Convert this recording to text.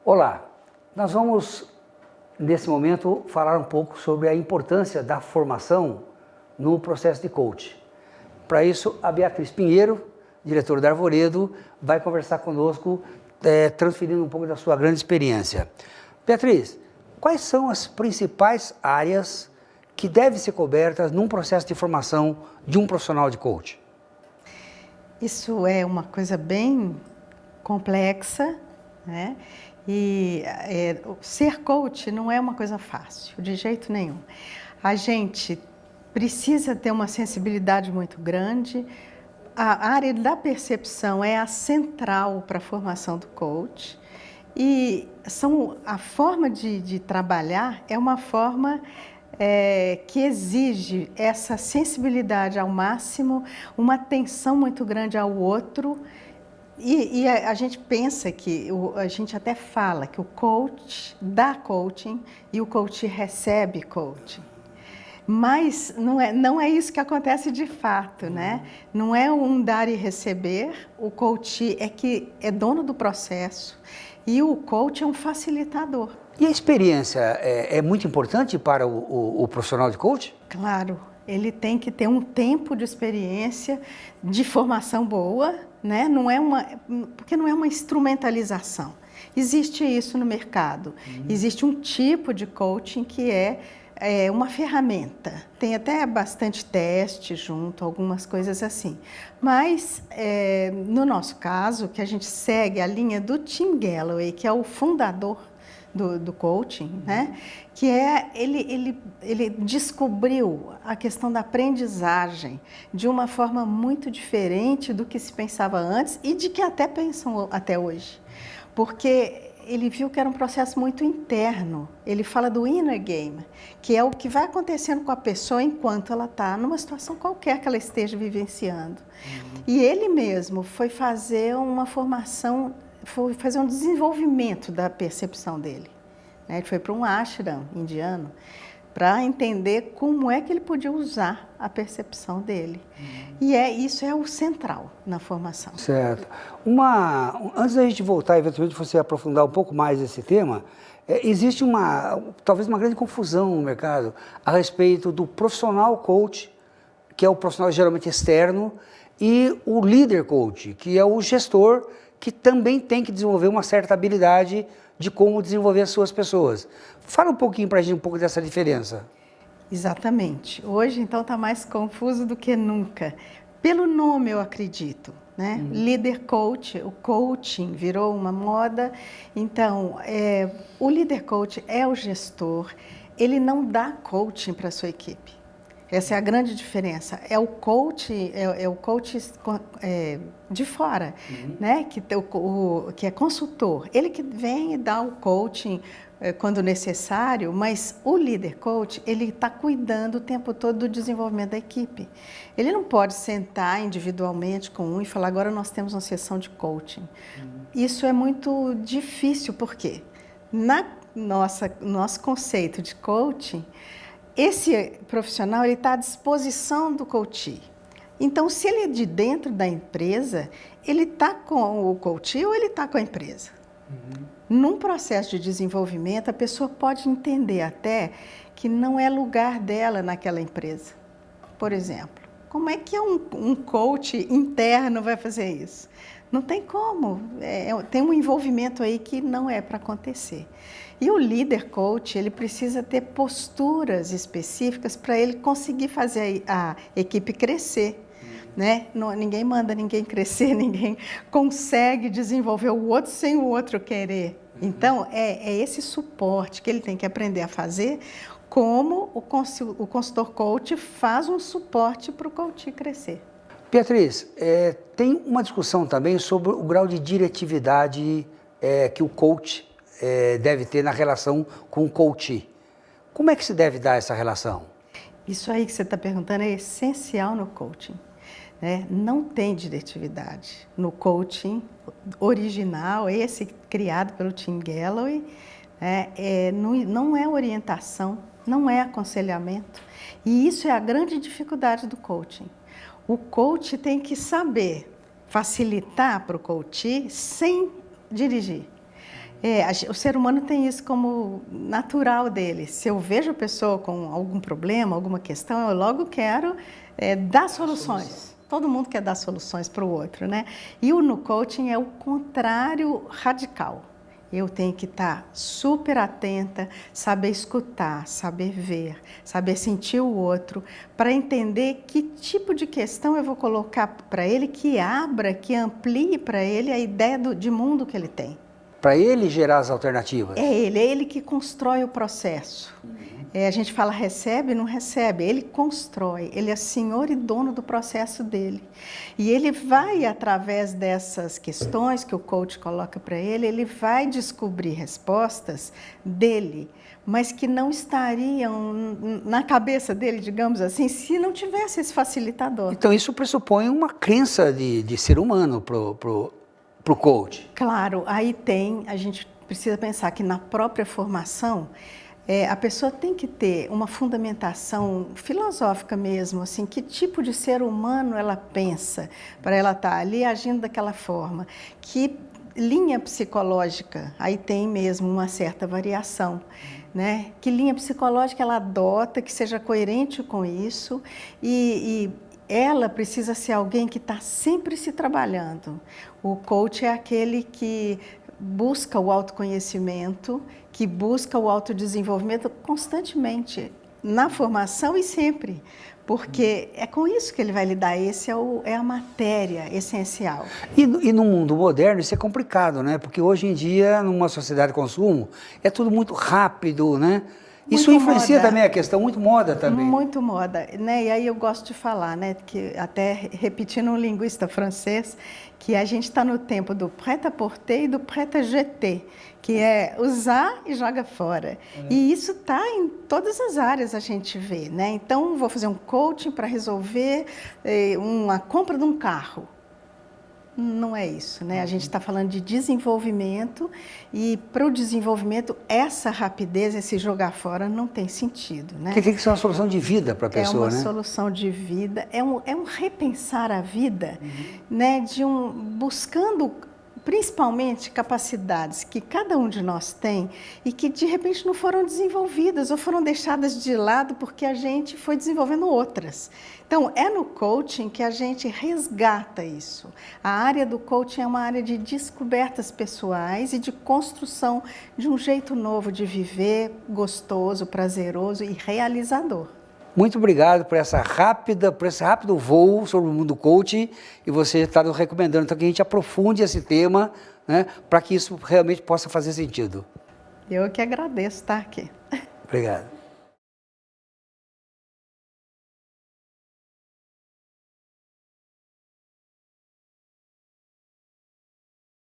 Olá, nós vamos, nesse momento, falar um pouco sobre a importância da formação no processo de coach. Para isso, a Beatriz Pinheiro, diretora da Arvoredo, vai conversar conosco, transferindo um pouco da sua grande experiência. Beatriz, quais são as principais áreas que devem ser cobertas num processo de formação de um profissional de coach? Isso é uma coisa bem complexa, né? E ser coach não é uma coisa fácil, de jeito nenhum. A gente precisa ter uma sensibilidade muito grande. A área da percepção é a central para a formação do coach. E a forma de trabalhar é uma forma que exige essa sensibilidade ao máximo, uma atenção muito grande ao outro. E a gente pensa que, a gente até fala que o coach dá coaching e o coach recebe coaching. Mas não é isso que acontece de fato, né? Não é um dar e receber, o coach é dono do processo e o coach é um facilitador. E a experiência é muito importante para o profissional de coach? Claro, ele tem que ter um tempo de experiência, de formação boa, né? Porque não é uma instrumentalização. Existe isso no mercado. Existe um tipo de coaching que é uma ferramenta. Tem até bastante teste junto, algumas coisas assim. Mas, no nosso caso, que a gente segue a linha do Tim Galloway, que é o fundador do coaching, né? Que ele descobriu a questão da aprendizagem de uma forma muito diferente do que se pensava antes e de que até pensam até hoje. Porque ele viu que era um processo muito interno. Ele fala do inner game, que é o que vai acontecendo com a pessoa enquanto ela está numa situação qualquer que ela esteja vivenciando. E ele mesmo foi fazer uma formação, foi fazer um desenvolvimento da percepção dele. Ele foi para um ashram indiano para entender como é que ele podia usar a percepção dele. E isso é o central na formação. Certo. Antes da gente voltar, eventualmente, você aprofundar um pouco mais esse tema, existe talvez uma grande confusão no mercado a respeito do profissional coach, que é o profissional geralmente externo, e o líder coach, que é o gestor, que também tem que desenvolver uma certa habilidade de como desenvolver as suas pessoas. Fala um pouquinho para a gente um pouco dessa diferença. Exatamente. Hoje, então, está mais confuso do que nunca. Pelo nome, eu acredito, né? Líder coach, o coaching virou uma moda. Então, o líder coach é o gestor, ele não dá coaching para a sua equipe. Essa é a grande diferença. É o coach de fora, né? Que é consultor. Ele que vem e dá o coaching quando necessário, mas o líder coach, ele está cuidando o tempo todo do desenvolvimento da equipe. Ele não pode sentar individualmente com um e falar, agora nós temos uma sessão de coaching. Isso é muito difícil, porque nosso conceito de coaching, esse profissional está à disposição do coach. Então, se ele é de dentro da empresa, ele está com o coach ou ele está com a empresa. Num processo de desenvolvimento, a pessoa pode entender até que não é lugar dela naquela empresa. Por exemplo, como é que um coach interno vai fazer isso? Não tem como. Tem um envolvimento aí que não é para acontecer. E o líder coach, ele precisa ter posturas específicas para ele conseguir fazer a equipe crescer. Né? Ninguém manda ninguém crescer, ninguém consegue desenvolver o outro sem o outro querer. Então, é esse suporte que ele tem que aprender a fazer, como o consultor coach faz um suporte para o coach crescer. Beatriz, tem uma discussão também sobre o grau de diretividade que o coach deve ter na relação com o coachee. Como é que se deve dar essa relação? Isso aí que você está perguntando é essencial no coaching. Não tem diretividade. No coaching original, esse criado pelo Tim Galloway, não é orientação, não é aconselhamento. E isso é a grande dificuldade do coaching. O coach tem que saber facilitar para o coach sem dirigir. O ser humano tem isso como natural dele. Se eu vejo a pessoa com algum problema, alguma questão, eu logo quero dar soluções. Todo mundo quer dar soluções para o outro, né? E no coaching é o contrário radical. Eu tenho que estar super atenta, saber escutar, saber ver, saber sentir o outro, para entender que tipo de questão eu vou colocar para ele, que abra, que amplie para ele a ideia de mundo que ele tem. Para ele gerar as alternativas. É ele que constrói o processo. A gente fala recebe, não recebe, ele constrói, ele é senhor e dono do processo dele. E ele vai, através dessas questões que o coach coloca para ele vai descobrir respostas dele, mas que não estariam na cabeça dele, digamos assim, se não tivesse esse facilitador. Então isso pressupõe uma crença de ser humano pro coach. Claro, a gente precisa pensar que na própria formação, a pessoa tem que ter uma fundamentação filosófica mesmo, assim, que tipo de ser humano ela pensa para ela estar ali agindo daquela forma, que linha psicológica, aí tem mesmo uma certa variação, né? Que linha psicológica ela adota, que seja coerente com isso e ela precisa ser alguém que está sempre se trabalhando. O coach é aquele que busca o autoconhecimento, que busca o autodesenvolvimento constantemente, na formação e sempre, porque é com isso que ele vai lidar, é a matéria essencial. E no mundo moderno isso é complicado, né? Porque hoje em dia, numa sociedade de consumo, é tudo muito rápido, né? Isso influencia também a questão, muito moda também. Muito moda, né? E aí eu gosto de falar, né? Que até repetindo um linguista francês, que a gente está no tempo do prêt-à-porter e do prêt-à-jeter, que é usar e joga fora. E isso está em todas as áreas, a gente vê, né? Então, vou fazer um coaching para resolver uma compra de um carro. Não é isso, né? A gente está falando de desenvolvimento e para o desenvolvimento essa rapidez, esse jogar fora não tem sentido, né? Que tem que ser uma solução de vida para a pessoa, né? É uma solução de vida, é um repensar a vida, né? Buscando principalmente capacidades que cada um de nós tem e que de repente não foram desenvolvidas ou foram deixadas de lado porque a gente foi desenvolvendo outras. Então, é no coaching que a gente resgata isso. A área do coaching é uma área de descobertas pessoais e de construção de um jeito novo de viver, gostoso, prazeroso e realizador. Muito obrigado por esse rápido voo sobre o mundo coaching e você está nos recomendando então, que a gente aprofunde esse tema, né, para que isso realmente possa fazer sentido. Eu que agradeço estar aqui. Obrigado.